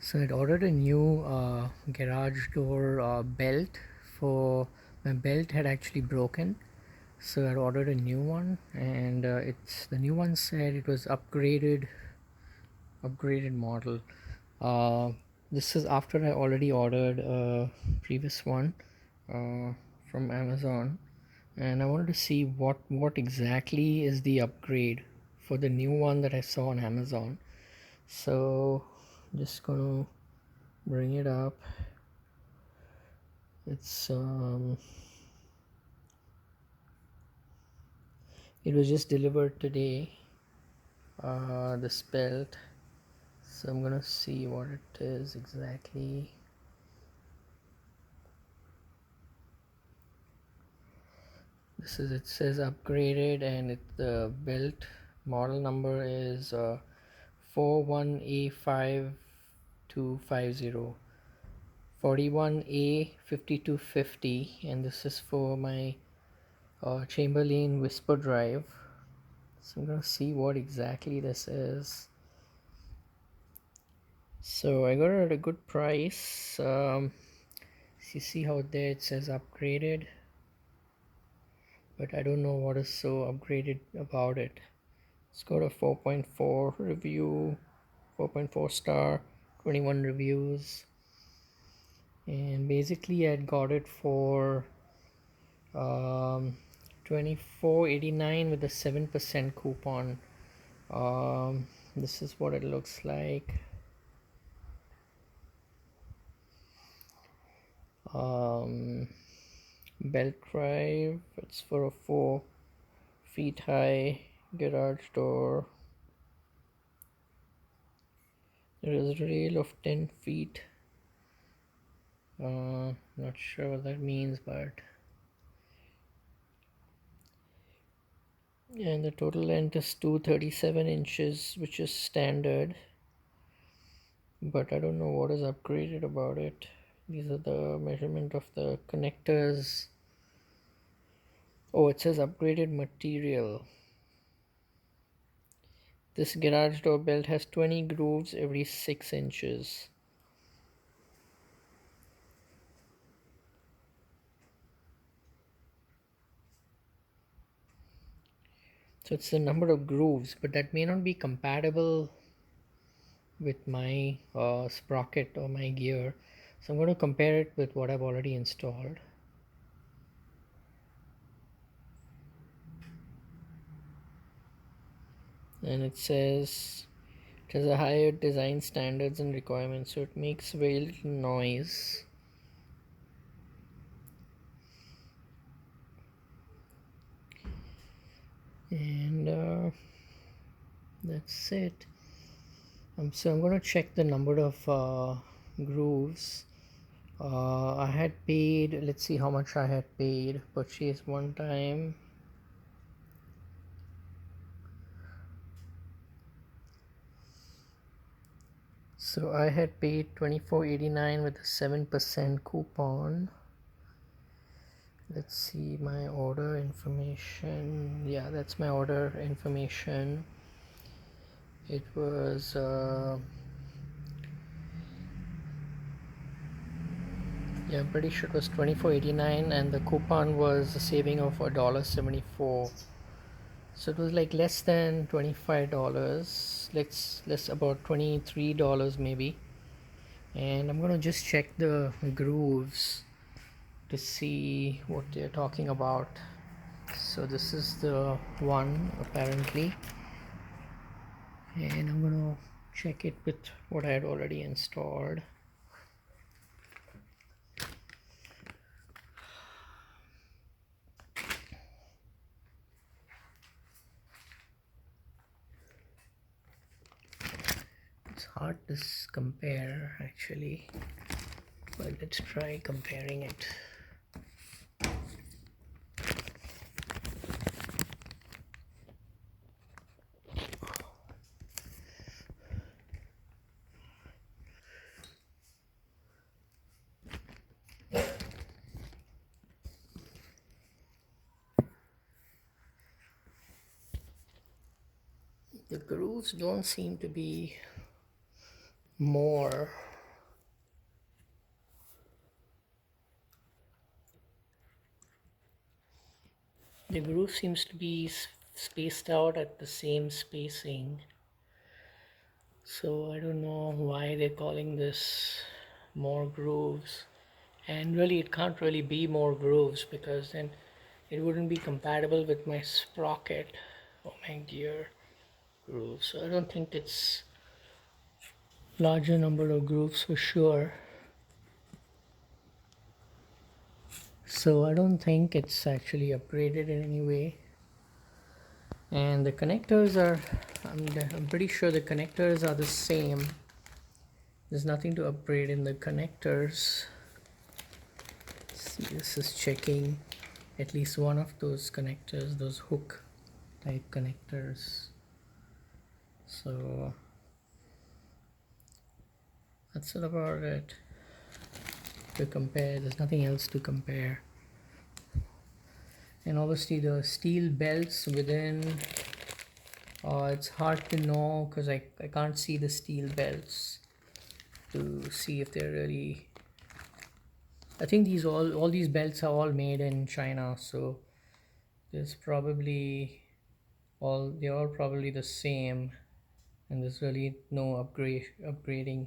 So I'd ordered a new garage door belt. For my belt had actually broken, so I'd ordered a new one, and it's the new one said it was upgraded model. uh, this is after I already ordered a previous one uh, from Amazon, and I wanted to see what exactly is the upgrade for the new one that I saw on Amazon. So just gonna bring it up. It's it was just delivered today, this belt. So I'm gonna see what it is exactly. It says upgraded, and the belt model number is 41A5250, 41A5250, and this is for my Chamberlain Whisper Drive. So I'm gonna see what exactly this is. So I got it at a good price. You see how there it says upgraded, but I don't know what is so upgraded about it. It's got a 4.4 review, 4.4 star, 21 reviews, and basically I got it for um, 24.89 with a 7% coupon. This is what it looks like. Belt drive, it's for a 4 feet high garage door. There is a rail of 10 feet. Not sure what that means, but and the total length is 237 inches, which is standard, but I don't know what is upgraded about it. These are the measurement of the connectors. Oh, it says upgraded material. This garage door belt has 20 grooves every 6 inches. So it's the number of grooves, but that may not be compatible with my sprocket or my gear. So I'm going to compare it with what I've already installed. And it says it has a higher design standards and requirements, so it makes very little noise. And that's it. So I'm going to check the number of grooves. I had paid, let's see how much I had paid, purchased one time. So I had paid $24.89 with a 7% coupon. Let's see my order information. Yeah, that's my order information. It was yeah, I'm pretty sure it was $24.89, and the coupon was a saving of $1.74. So it was like less than $25. Let's about $23 maybe. And I'm gonna just check the grooves to see what they're talking about. So this is the one apparently, and I'm gonna check it with what I had already installed. It's hard to compare actually, but let's try comparing it. The grooves don't seem to be more The groove seems to be spaced out at the same spacing, so I don't know why they're calling this more grooves. And really it can't really be more grooves, because then it wouldn't be compatible with my sprocket or my gear grooves. So I don't think it's larger number of grooves for sure. So I don't think it's actually upgraded in any way. And the connectors are, I'm pretty sure the connectors are the same. There's nothing to upgrade in the connectors. Let's see, this is checking at least one of those connectors, those hook type connectors. So that's about it to compare. There's nothing else to compare. And obviously the steel belts within, it's hard to know because I can't see the steel belts to see if they're really, I think these all these belts are all made in China, so there's probably they're all probably the same, and there's really no upgrading